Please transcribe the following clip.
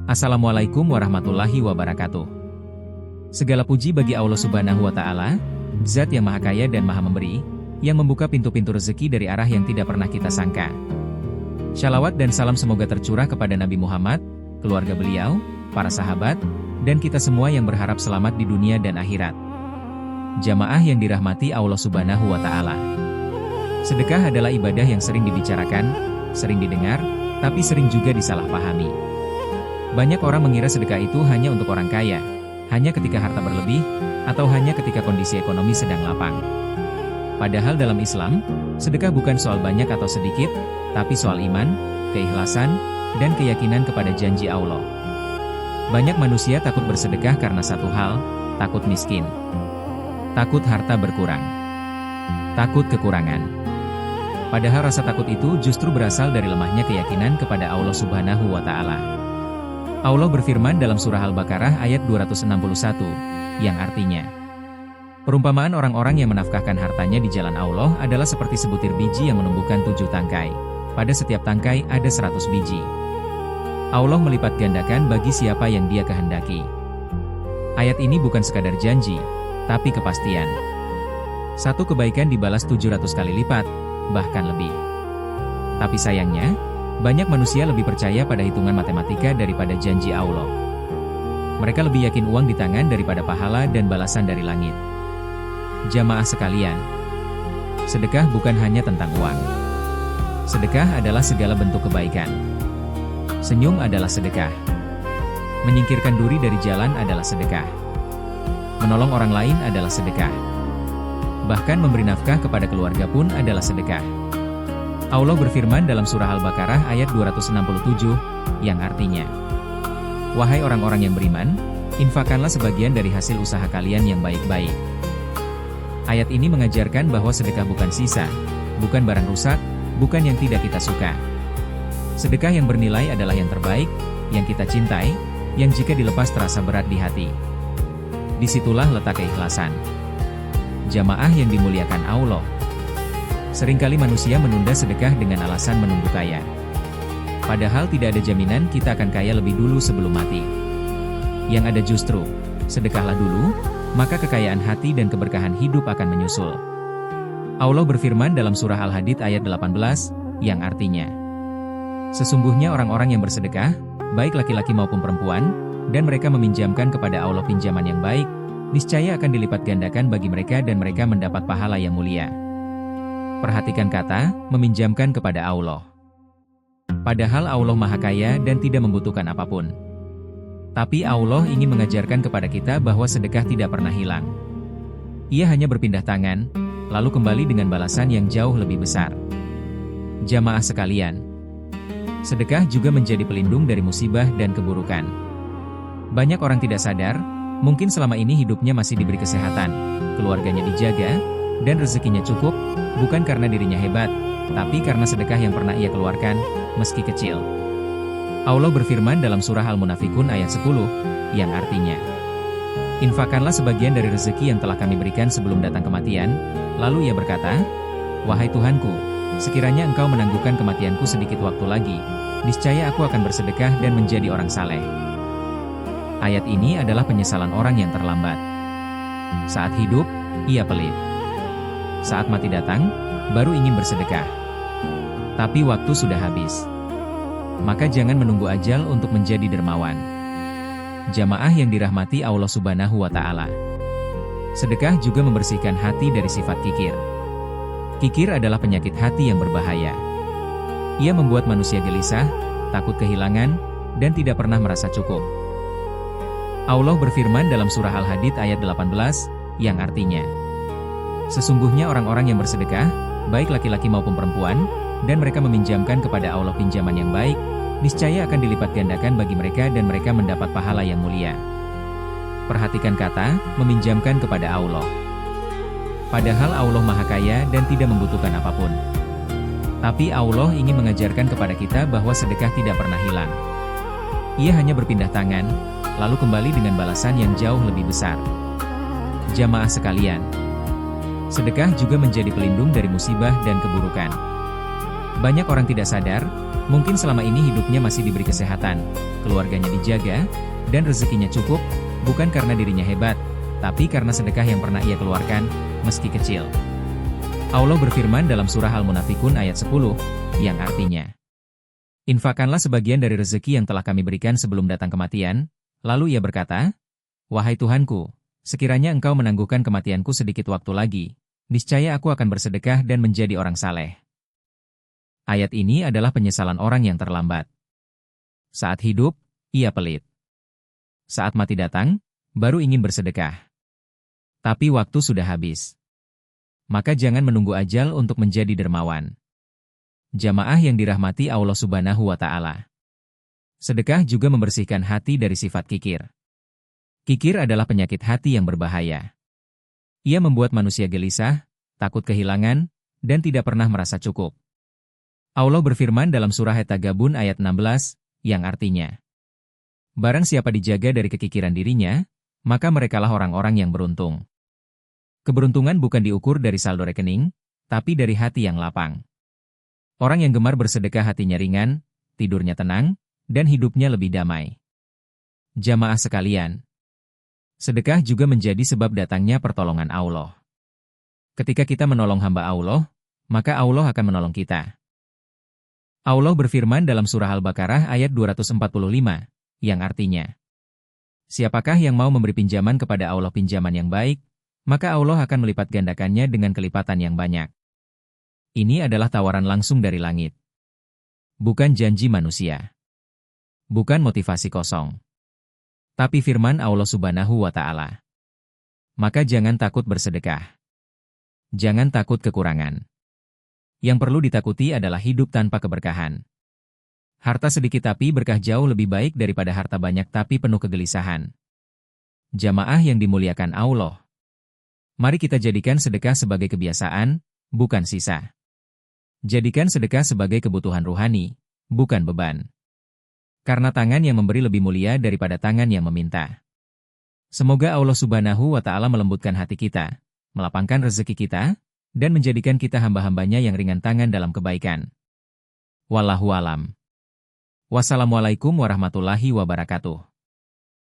Assalamualaikum warahmatullahi wabarakatuh. Segala puji bagi Allah Subhanahu wa Ta'ala, Zat yang Maha Kaya dan Maha Memberi, yang membuka pintu-pintu rezeki dari arah yang tidak pernah kita sangka. Shalawat dan salam semoga tercurah kepada Nabi Muhammad, keluarga beliau, para sahabat, dan kita semua yang berharap selamat di dunia dan akhirat. Jamaah yang dirahmati Allah Subhanahu wa Ta'ala. Sedekah adalah ibadah yang sering dibicarakan, sering didengar, tapi sering juga disalahpahami. Banyak orang mengira sedekah itu hanya untuk orang kaya, hanya ketika harta berlebih, atau hanya ketika kondisi ekonomi sedang lapang. Padahal dalam Islam, sedekah bukan soal banyak atau sedikit, tapi soal iman, keikhlasan, dan keyakinan kepada janji Allah. Banyak manusia takut bersedekah karena satu hal, takut miskin. Takut harta berkurang. Takut kekurangan. Padahal rasa takut itu justru berasal dari lemahnya keyakinan kepada Allah Subhanahu wa Ta'ala. Allah berfirman dalam surah Al-Baqarah ayat 261, yang artinya, perumpamaan orang-orang yang menafkahkan hartanya di jalan Allah adalah seperti sebutir biji yang menumbuhkan 7 tangkai. Pada setiap tangkai ada 100 biji. Allah melipat gandakan bagi siapa yang Dia kehendaki. Ayat ini bukan sekadar janji, tapi kepastian. Satu kebaikan dibalas 700 kali lipat, bahkan lebih. Tapi sayangnya, banyak manusia lebih percaya pada hitungan matematika daripada janji Allah. Mereka lebih yakin uang di tangan daripada pahala dan balasan dari langit. Jamaah sekalian, sedekah bukan hanya tentang uang. Sedekah adalah segala bentuk kebaikan. Senyum adalah sedekah. Menyingkirkan duri dari jalan adalah sedekah. Menolong orang lain adalah sedekah. Bahkan memberi nafkah kepada keluarga pun adalah sedekah. Allah berfirman dalam surah Al-Baqarah ayat 267, yang artinya, wahai orang-orang yang beriman, infakkanlah sebagian dari hasil usaha kalian yang baik-baik. Ayat ini mengajarkan bahwa sedekah bukan sisa, bukan barang rusak, bukan yang tidak kita suka. Sedekah yang bernilai adalah yang terbaik, yang kita cintai, yang jika dilepas terasa berat di hati. Disitulah letak keikhlasan. Jamaah yang dimuliakan Allah. Seringkali manusia menunda sedekah dengan alasan menunggu kaya. Padahal tidak ada jaminan kita akan kaya lebih dulu sebelum mati. Yang ada justru, sedekahlah dulu, maka kekayaan hati dan keberkahan hidup akan menyusul. Allah berfirman dalam surah Al-Hadid ayat 18, yang artinya, sesungguhnya orang-orang yang bersedekah, baik laki-laki maupun perempuan, dan mereka meminjamkan kepada Allah pinjaman yang baik, niscaya akan dilipat gandakan bagi mereka dan mereka mendapat pahala yang mulia. Perhatikan kata, meminjamkan kepada Allah. Padahal Allah Maha Kaya dan tidak membutuhkan apapun. Tapi Allah ingin mengajarkan kepada kita bahwa sedekah tidak pernah hilang. Ia hanya berpindah tangan, lalu kembali dengan balasan yang jauh lebih besar. Jamaah sekalian, sedekah juga menjadi pelindung dari musibah dan keburukan. Banyak orang tidak sadar, mungkin selama ini hidupnya masih diberi kesehatan, keluarganya dijaga, dan rezekinya cukup, bukan karena dirinya hebat, tapi karena sedekah yang pernah ia keluarkan, meski kecil. Allah berfirman dalam surah Al-Munafikun ayat 10, yang artinya, infakkanlah sebagian dari rezeki yang telah kami berikan sebelum datang kematian. Lalu ia berkata, wahai Tuhanku, sekiranya Engkau menangguhkan kematianku sedikit waktu lagi, niscaya aku akan bersedekah dan menjadi orang saleh. Ayat ini adalah penyesalan orang yang terlambat. Saat hidup, ia pelit. Saat mati datang, baru ingin bersedekah. Tapi waktu sudah habis. Maka jangan menunggu ajal untuk menjadi dermawan. Jamaah yang dirahmati Allah Subhanahu wa Ta'ala. Sedekah juga membersihkan hati dari sifat kikir. Kikir adalah penyakit hati yang berbahaya. Ia membuat manusia gelisah, takut kehilangan, dan tidak pernah merasa cukup. Allah berfirman dalam surah Al-Hadid ayat 18, yang artinya, sesungguhnya orang-orang yang bersedekah, baik laki-laki maupun perempuan, dan mereka meminjamkan kepada Allah pinjaman yang baik, niscaya akan dilipat gandakan bagi mereka dan mereka mendapat pahala yang mulia. Perhatikan kata, meminjamkan kepada Allah. Padahal Allah Maha Kaya dan tidak membutuhkan apapun. Tapi Allah ingin mengajarkan kepada kita bahwa sedekah tidak pernah hilang. Ia hanya berpindah tangan, lalu kembali dengan balasan yang jauh lebih besar. Jamaah sekalian, sedekah juga menjadi pelindung dari musibah dan keburukan. Banyak orang tidak sadar, mungkin selama ini hidupnya masih diberi kesehatan, keluarganya dijaga, dan rezekinya cukup, bukan karena dirinya hebat, tapi karena sedekah yang pernah ia keluarkan, meski kecil. Allah berfirman dalam surah Al-Munafikun ayat 10, yang artinya, infakkanlah sebagian dari rezeki yang telah kami berikan sebelum datang kematian. Lalu ia berkata, wahai Tuhanku, sekiranya engkau menangguhkan kematianku sedikit waktu lagi, niscaya aku akan bersedekah dan menjadi orang saleh. Ayat ini adalah penyesalan orang yang terlambat. Saat hidup, ia pelit. Saat mati datang, baru ingin bersedekah. Tapi waktu sudah habis. Maka jangan menunggu ajal untuk menjadi dermawan. Jamaah yang dirahmati Allah Subhanahu wa Ta'ala. Sedekah juga membersihkan hati dari sifat kikir. Kikir adalah penyakit hati yang berbahaya. Ia membuat manusia gelisah, takut kehilangan, dan tidak pernah merasa cukup. Allah berfirman dalam surah At-Taghabun ayat 16, yang artinya, barang siapa dijaga dari kekikiran dirinya, maka merekalah orang-orang yang beruntung. Keberuntungan bukan diukur dari saldo rekening, tapi dari hati yang lapang. Orang yang gemar bersedekah hatinya ringan, tidurnya tenang, dan hidupnya lebih damai. Jamaah sekalian, sedekah juga menjadi sebab datangnya pertolongan Allah. Ketika kita menolong hamba Allah, maka Allah akan menolong kita. Allah berfirman dalam surah Al-Baqarah ayat 245, yang artinya, siapakah yang mau memberi pinjaman kepada Allah pinjaman yang baik, maka Allah akan melipat gandakannya dengan kelipatan yang banyak. Ini adalah tawaran langsung dari langit. Bukan janji manusia. Bukan motivasi kosong. Tapi firman Allah Subhanahu wa Ta'ala. Maka jangan takut bersedekah. Jangan takut kekurangan. Yang perlu ditakuti adalah hidup tanpa keberkahan. Harta sedikit tapi berkah jauh lebih baik daripada harta banyak tapi penuh kegelisahan. Jamaah yang dimuliakan Allah. Mari kita jadikan sedekah sebagai kebiasaan, bukan sisa. Jadikan sedekah sebagai kebutuhan ruhani, bukan beban. Karena tangan yang memberi lebih mulia daripada tangan yang meminta. Semoga Allah Subhanahu wa Ta'ala melembutkan hati kita, melapangkan rezeki kita, dan menjadikan kita hamba-hambanya yang ringan tangan dalam kebaikan. Wallahu alam. Wassalamualaikum warahmatullahi wabarakatuh.